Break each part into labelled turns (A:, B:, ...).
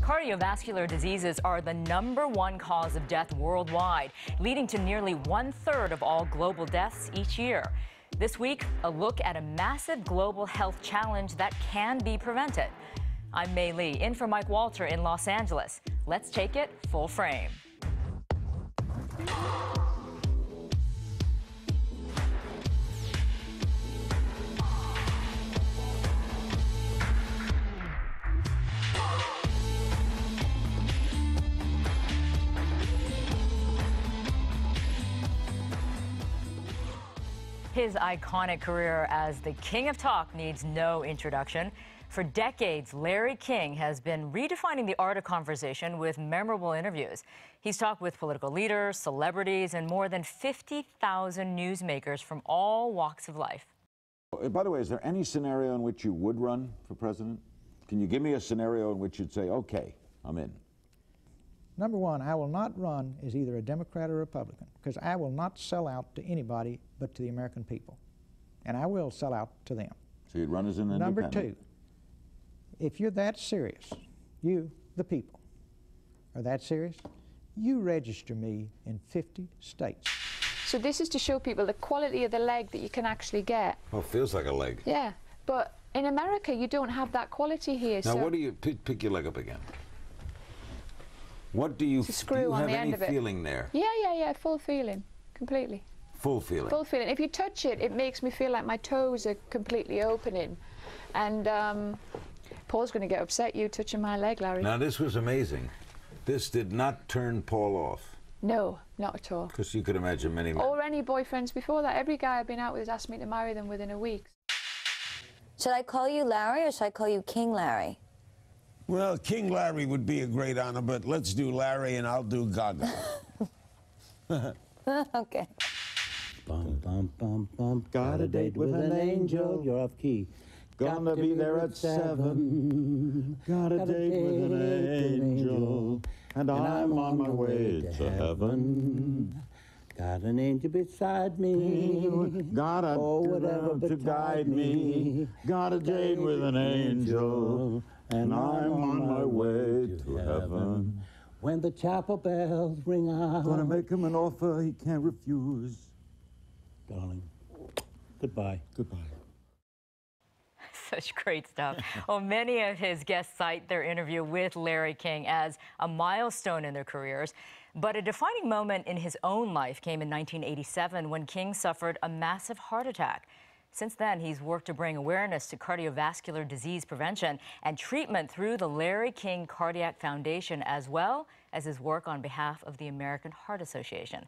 A: Cardiovascular diseases are the #1 cause of death worldwide, leading to nearly 1/3 of all global deaths each year. This week, a look at a massive global health challenge that can be prevented. I'm Mei Lee, in for Mike Walter in Los Angeles. Let's take it full frame. His iconic career as the King of Talk needs no introduction. For decades, Larry King has been redefining the art of conversation with memorable interviews. He's talked with political leaders, celebrities, and more than 50,000 newsmakers from all walks of life.
B: By the way, is there any scenario in which you would run for president? Can you give me a scenario in which you'd say, okay, I'm in?
C: Number one, I will not run as either a Democrat or Republican because I will not sell out to anybody but to the American people. And I will sell out to them.
B: So you'd run as an independent?
C: Number two, if you're that serious, you, the people, are that serious, you register me in 50 states.
D: So this is to show people the quality of the leg that you can actually get.
E: Well, it feels like a leg.
D: Yeah, but in America, you don't have that quality here.
E: Now,
D: so
E: what do you, pick your leg up again. What do you,
D: screw
E: do you
D: on
E: have
D: the
E: any
D: end of it.
E: feeling there?
D: Yeah, full feeling, completely.
E: Full feeling?
D: Full feeling. If you touch it, it makes me feel like my toes are completely opening. And Paul's going to get upset you touching my leg, Larry.
E: Now, this was amazing. This did not turn Paul off.
D: No, not at all.
E: Because you could imagine many men.
D: Or any boyfriends before that. Every guy I've been out with has asked me to marry them within a week.
F: Should I call you Larry or should I call you King Larry?
G: Well, King Larry would be a great honor, but let's do Larry and I'll do Gaga.
F: Okay.
H: Bum, bum, bum, bum. Got a date with an angel. You're off key.
B: Gonna be there at 7. Got a date with an angel. And I'm on my way to heaven.
H: Got an angel beside me.
B: Got a
H: whatever
B: to guide me. Got a date with an angel. And I'm on my way to heaven.
H: When the chapel bells ring out.
B: Gonna make him an offer he can't refuse.
H: Darling, goodbye.
B: Goodbye.
A: Such great stuff. Well, many of his guests cite their interview with Larry King as a milestone in their careers. But a defining moment in his own life came in 1987 when King suffered a massive heart attack. Since then, he's worked to bring awareness to cardiovascular disease prevention and treatment through the Larry King Cardiac Foundation, as well as his work on behalf of the American Heart Association.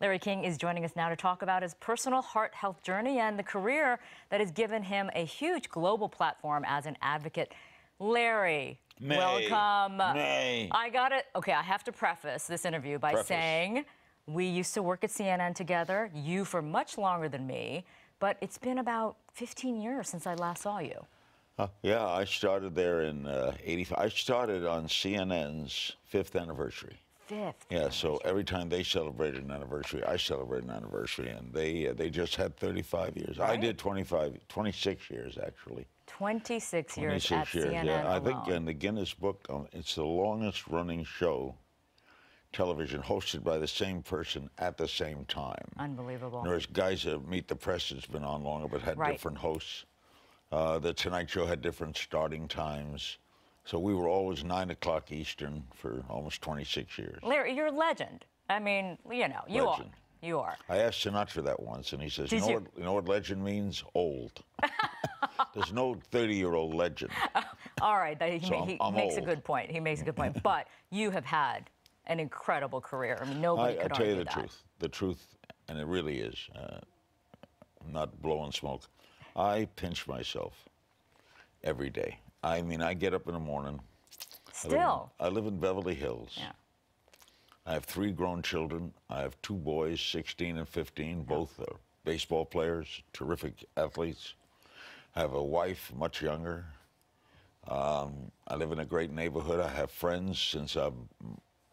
A: Larry King is joining us now to talk about his personal heart health journey and the career that has given him a huge global platform as an advocate. Larry,
B: May,
A: welcome.
B: May.
A: I got it. Okay, I have to preface this interview by saying we used to work at CNN together, you for much longer than me, but it's been about 15 years since I last saw you.
I: Yeah, I started there in 85. I started on CNN's 5th anniversary.
A: 5th.
I: Yeah, so every time they celebrated an anniversary, I celebrated an anniversary, and they just had 35 years.
A: Right.
I: I did 26 years, actually.
A: 26 years at
I: 26 years,
A: CNN
I: yeah. I think
A: alone.
I: in the Guinness Book, it's the longest running show, television, hosted by the same person at the same time.
A: Unbelievable.
I: There's guys that Meet the Press has been on longer, but had different hosts. The Tonight Show had different starting times. So we were always 9 o'clock Eastern for almost 26 years.
A: Larry, you're a legend. I mean, you know, you
I: Legend.
A: are. You are.
I: I asked Sinatra that once, and he says, you know what legend means? Old. There's no 30-year-old legend.
A: All right, he
I: I'm
A: makes a
I: old.
A: good point. He makes a good point. But you have had an incredible career. I mean, nobody could
I: I'll tell you
A: argue
I: the
A: that.
I: truth. The truth, and it really is. I'm not blowing smoke. I pinch myself every day. I mean, I get up in the morning.
A: Still.
I: I live in Beverly Hills.
A: Yeah.
I: I have 3 grown children. I have 2 boys, 16 and 15. Both are baseball players, terrific athletes. I have a wife, much younger. I live in a great neighborhood. I have friends since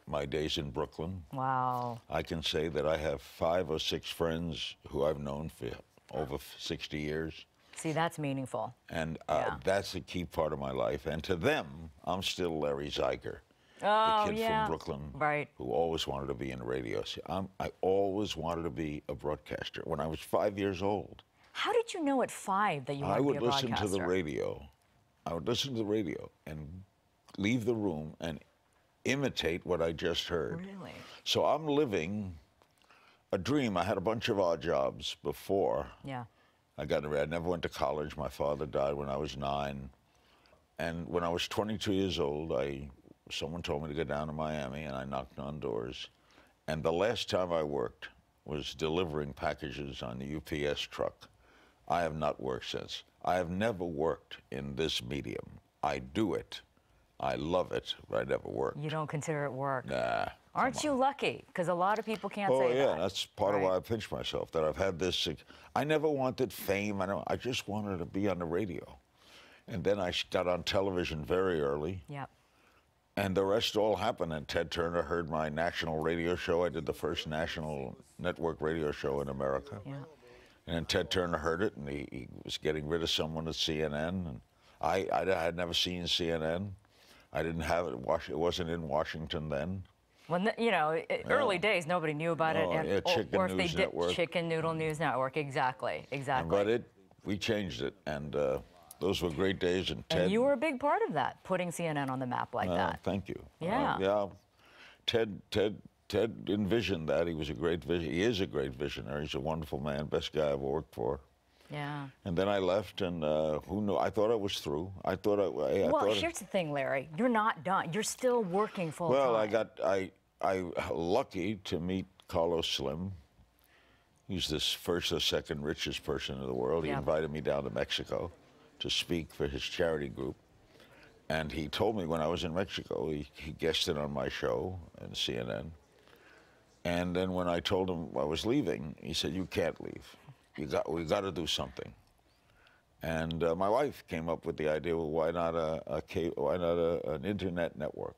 I: my days in Brooklyn.
A: Wow.
I: I can say that I have 5 or 6 friends who I've known for over 60 years.
A: See, that's meaningful.
I: And
A: Yeah.
I: that's a key part of my life. And to them, I'm still Larry Zeiger,
A: Oh,
I: the kid
A: yeah.
I: from Brooklyn,
A: Right.
I: who always wanted to be in radio. See, I always wanted to be a broadcaster. When I was 5 years old,
A: How did you know at 5 that you wanted
I: I
A: to
I: would
A: be a
I: listen
A: broadcaster?
I: to the radio. I would listen to the radio and leave the room and imitate what I just heard.
A: Really?
I: So I'm living a dream. I had a bunch of odd jobs before
A: Yeah.
I: I got married. I never went to college. My father died when I was 9. And when I was 22 years old, someone told me to go down to Miami, and I knocked on doors. And the last time I worked was delivering packages on the UPS truck. I have not worked since. I have never worked in this medium. I do it. I love it, but I never worked.
A: You don't consider it work.
I: Nah.
A: Aren't you lucky? Because a lot of people can't
I: Oh,
A: say
I: yeah,
A: that.
I: that's part of
A: Right.
I: why I pinch myself, that I've had this. I never wanted fame. I just wanted to be on the radio. And then I got on television very early.
A: Yep.
I: And the rest all happened. And Ted Turner heard my national radio show. I did the first national network radio show in America.
A: Yeah.
I: And then Ted Turner heard it, and he was getting rid of someone at CNN. And I had never seen CNN. I didn't have it. It wasn't in Washington then.
A: When early days, nobody knew about it,
I: Oh, yeah, Chicken
A: or if they
I: News
A: did,
I: Network.
A: Chicken Noodle News Network. Exactly.
I: But we changed it, and those were great days. And Ted,
A: And you were a big part of that, putting CNN on the map like that.
I: Thank you.
A: Yeah.
I: Yeah. Ted envisioned that. He was a great He is a great visionary. He's a wonderful man. Best guy I've worked for.
A: Yeah.
I: And then I left, and who knew? I thought I was through. I thought
A: Well, here's the thing, Larry. You're not done. You're still working full time.
I: Well, I lucky to meet Carlos Slim. He's the first or second richest person in the world. He
A: Yeah.
I: invited me down to Mexico to speak for his charity group. And he told me when I was in Mexico, he guested on my show on CNN. And then when I told him I was leaving, he said, "You can't leave. We got to do something." And my wife came up with the idea, well, why not an internet network?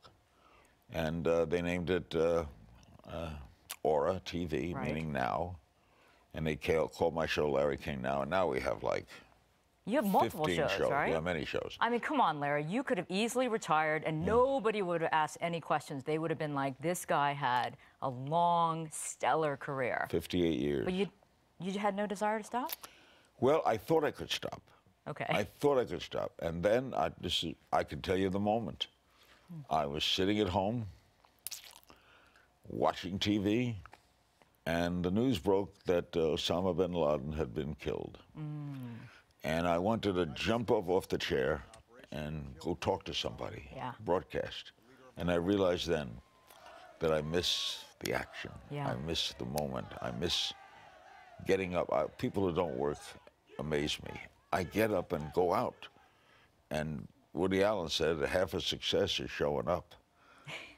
I: And they named it Aura TV,
A: Right.
I: meaning now. And they called my show Larry King Now. And now we have like
A: You have multiple
I: 15
A: shows, right?
I: Yeah, many shows.
A: I mean, come on, Larry. You could have easily retired and nobody would have asked any questions. They would have been like, this guy had a long, stellar career.
I: 58 years.
A: But you had no desire to stop?
I: Well, I thought I could stop.
A: Okay.
I: I thought I could stop. And then I can tell you the moment. I was sitting at home watching TV, and the news broke that Osama bin Laden had been killed. And I wanted to jump up off the chair and go talk to somebody, broadcast. And I realized then that I miss the action.
A: Yeah.
I: I miss the moment. I miss getting up. People who don't work amaze me. I get up and go out. And Woody Allen said half a success is showing up.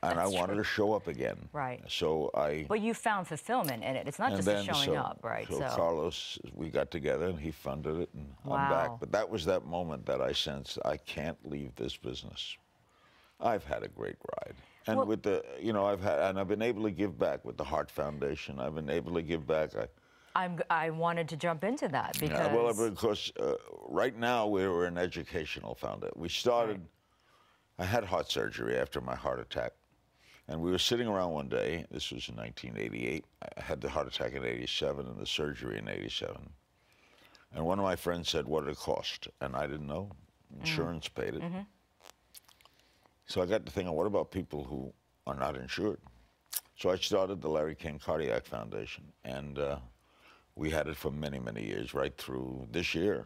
I: And I wanted to show up again.
A: Right.
I: So
A: But you found fulfillment in it. It's not just showing up, right?
I: So Carlos, we got together and he funded it, and I'm
A: Wow.
I: back. But that was that moment that I sensed I can't leave this business. I've had a great ride. And
A: Well-
I: with the, I've been able to give back with the Heart Foundation. I've been able to give back.
A: I wanted to jump into that because...
I: because right now we're an educational foundation. We started, I had heart surgery after my heart attack. And we were sitting around one day, this was in 1988. I had the heart attack in 87 and the surgery in 87. And one of my friends said, what did it cost? And I didn't know. Insurance paid it. So I got to thinking, what about people who are not insured? So I started the Larry King Cardiac Foundation. And we had it for many, many years, right through this year.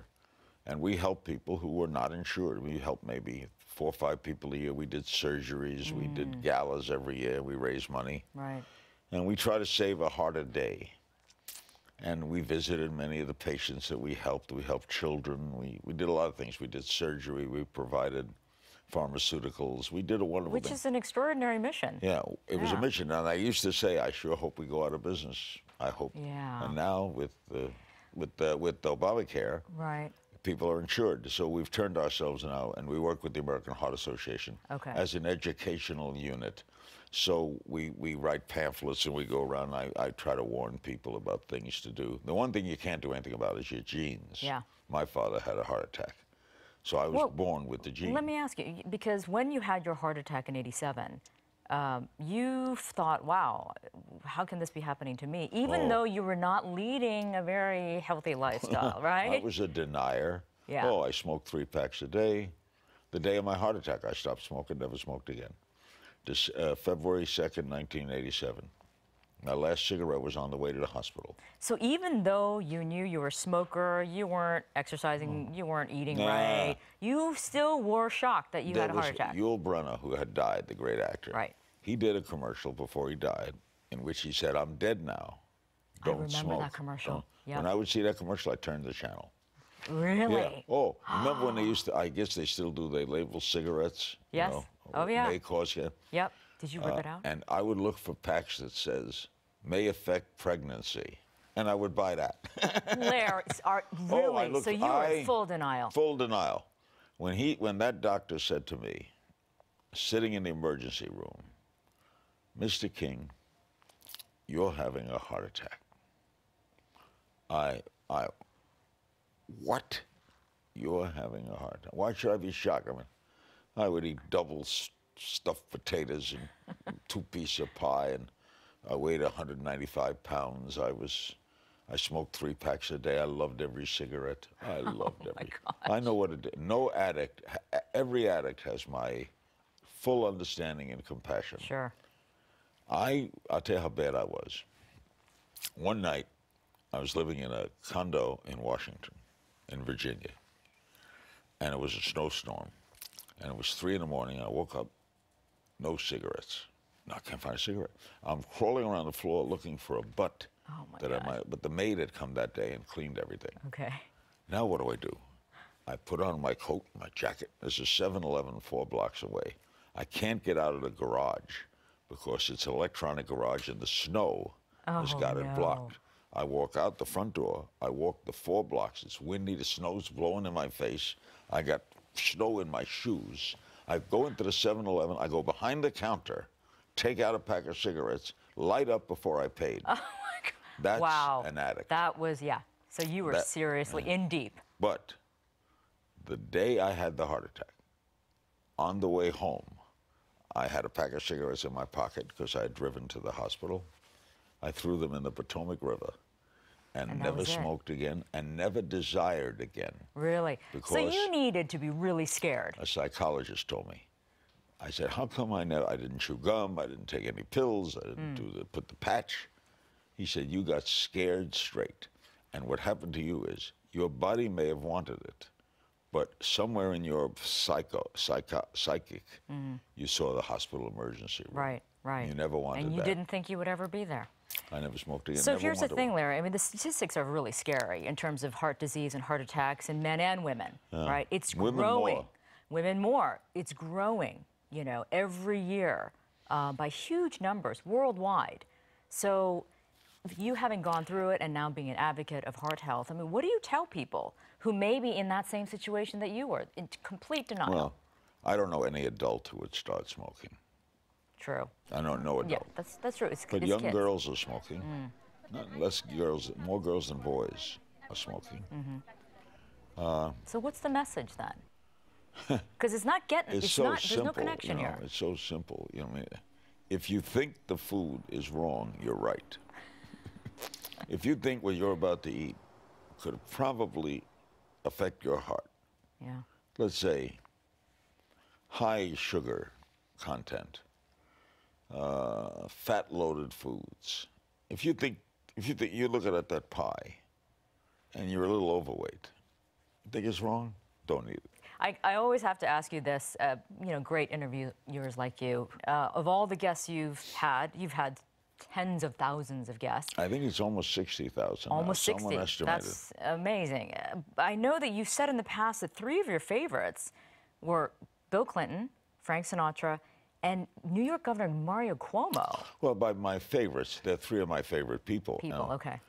I: And we helped people who were not insured. We helped maybe 4 or 5 people a year. We did surgeries. We did galas every year. We raised money.
A: Right.
I: And we try to save a heart a day. And we visited many of the patients that we helped. We helped children. We did a lot of things. We did surgery. We provided pharmaceuticals. We did a wonderful thing.
A: Which is an extraordinary mission.
I: Yeah, it was a mission. And I used to say, I sure hope we go out of business. I hope.
A: Yeah.
I: And now with Obamacare,
A: Right.
I: people are insured. So we've turned ourselves now, and we work with the American Heart Association as an educational unit. So we write pamphlets and we go around. I try to warn people about things to do. The one thing you can't do anything about is your genes.
A: Yeah.
I: My father had a heart attack. So I was born with the gene.
A: Let me ask you, because when you had your heart attack in '87, you thought, wow, how can this be happening to me? Even though you were not leading a very healthy lifestyle, right?
I: I was a denier.
A: Yeah.
I: Oh, I smoked 3 packs a day. The day of my heart attack, I stopped smoking, never smoked again. This, February 2nd, 1987. My last cigarette was on the way to the hospital.
A: So even though you knew you were a smoker, you weren't exercising, you weren't eating right, you still were shocked that you had a heart attack.
I: Yul Brynner, who had died, the great actor.
A: Right.
I: He did a commercial before he died in which he said, "I'm dead now. Don't smoke."
A: I remember that commercial.
I: When I would see that commercial, I turned the channel.
A: Really?
I: Yeah. Oh, remember when they used to, I guess they still do, they label cigarettes?
A: Yes.
I: You know,
A: Oh, yeah.
I: May cause you.
A: Yep. Did you rip it out?
I: And I would look for packs that says, may affect pregnancy. And I would buy that.
A: Larry, really? So you were in full denial?
I: Full denial. When that doctor said to me, sitting in the emergency room, "Mr. King, you're having a heart attack." What? You're having a heart attack? Why should I be shocked? I mean, I would eat double stuffed potatoes and 2 pieces of pie, and I weighed 195 pounds. I smoked 3 packs a day. I loved every cigarette. I loved every. I know what it is. No addict, every addict has my full understanding and compassion.
A: Sure.
I: I'll tell you how bad I was. One night, I was living in a condo in Washington, in Virginia, and it was a snowstorm, and it was 3 in the morning. I woke up, no cigarettes. No, I can't find a cigarette. I'm crawling around the floor looking for a butt but the maid had come that day and cleaned everything.
A: Okay.
I: Now what do? I put on my coat, my jacket. There's a 7-Eleven 4 blocks away. I can't get out of the garage because it's an electronic garage and the snow has got it blocked. I walk out the front door. I walk the 4 blocks. It's windy. The snow's blowing in my face. I got snow in my shoes. I go into the 7-Eleven. I go behind the counter, take out a pack of cigarettes, light up before I paid. Oh, my God. That's an addict.
A: That was, So you were seriously in deep.
I: But the day I had the heart attack, on the way home, I had a pack of cigarettes in my pocket because I had driven to the hospital. I threw them in the Potomac River and never smoked again and never desired again.
A: Really? So you needed to be really scared.
I: A psychologist told me. I said, how come I didn't chew gum, I didn't take any pills, I didn't put the patch? He said, you got scared straight. And what happened to you is your body may have wanted it, but somewhere in your psychic, you saw the hospital emergency room.
A: Right.
I: You never wanted that.
A: And you didn't think you would ever be there.
I: I never smoked again.
A: So here's the thing, Larry. I mean, the statistics are really scary in terms of heart disease and heart attacks in men and women, right? It's growing. Women more. It's growing, every year by huge numbers worldwide. So you having gone through it and now being an advocate of heart health, I mean, what do you tell people who may be in that same situation that you were, in complete denial?
I: Well, I don't know any adult who would start smoking.
A: True.
I: I don't know adult.
A: Yeah, that's true.
I: But young girls are smoking. More girls than boys are smoking.
A: So what's the message then? Because it's not getting.
I: It's so
A: not.
I: simple.
A: There's no connection here.
I: It's so simple. If you think the food is wrong, you're right. If you think what you're about to eat could probably affect your heart.
A: Yeah.
I: Let's say high sugar content, fat-loaded foods. If you think you're looking at that pie and you're a little overweight, you think it's wrong? Don't eat it.
A: I always have to ask you this, great interviewers like you. Of all the guests you've had tens of thousands of guests.
I: I think it's almost 60,000.
A: Almost 60.
I: Someone estimated.
A: That's amazing. I know that you've said in the past that 3 of your favorites were Bill Clinton, Frank Sinatra, and New York Governor Mario Cuomo.
I: Well, by my favorites, they're 3 of my favorite people.
A: Okay.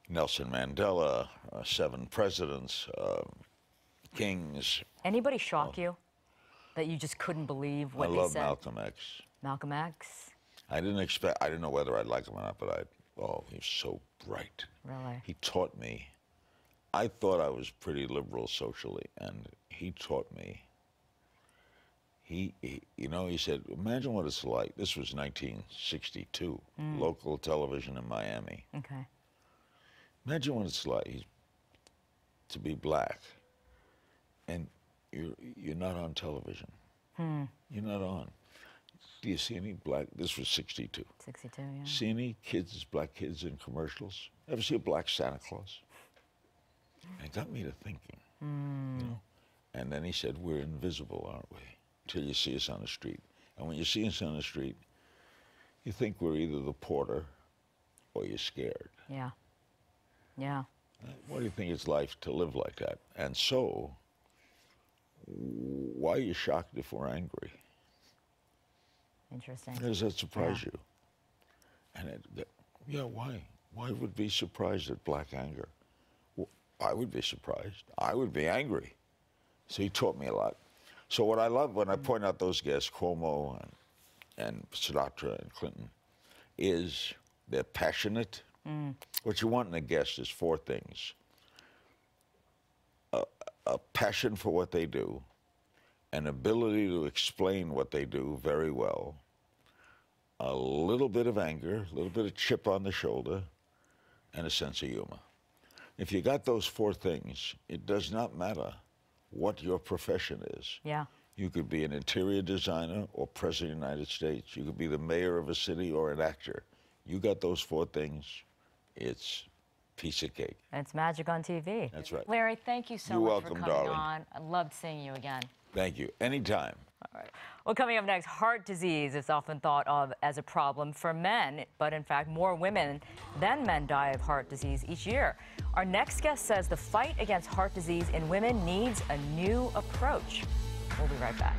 I: Nelson Mandela, 7 presidents, Kings.
A: Anybody shock you that you just couldn't believe what
I: I
A: they
I: love
A: said?
I: Malcolm X.
A: Malcolm X?
I: I didn't know whether I'd like him or not, but he was so bright.
A: Really?
I: He taught me. I thought I was pretty liberal socially, and he taught me. He said, imagine what it's like. This was 1962, local television in Miami.
A: Okay.
I: Imagine what it's like to be black, and you're not on television. You're not on. Do you see any black? This was 62.
A: 62, yeah.
I: See any black kids in commercials? Ever see a black Santa Claus? And it got me to thinking. You know? And then he said, we're invisible, aren't we? Till you see us on the street. And when you see us on the street, you think we're either the porter or you're scared.
A: Yeah. Yeah.
I: What do you think it's like to live like that? And so, why are you shocked if we're angry?
A: Interesting.
I: Does that surprise you? And why? Why would be surprised at black anger? Well, I would be surprised. I would be angry. So he taught me a lot. So what I love when I point out those guests, Cuomo and Sinatra and Clinton, is they're passionate. What you want in a guest is 4 things. A passion for what they do, an ability to explain what they do very well, a little bit of anger, a little bit of chip on the shoulder, and a sense of humor. If you got those 4 things, it does not matter what your profession is.
A: Yeah.
I: You could be an interior designer or president of the United States. You could be the mayor of a city or an actor. You got those 4 things, it's piece of cake.
A: It's magic on TV.
I: That's right.
A: Larry, thank you so
I: You're
A: much
I: welcome,
A: for coming
I: darling.
A: on. I loved seeing you again.
I: Thank you. Anytime.
A: All right. Well, coming up next, heart disease is often thought of as a problem for men, but in fact, more women than men die of heart disease each year. Our next guest says the fight against heart disease in women needs a new approach. We'll be right back.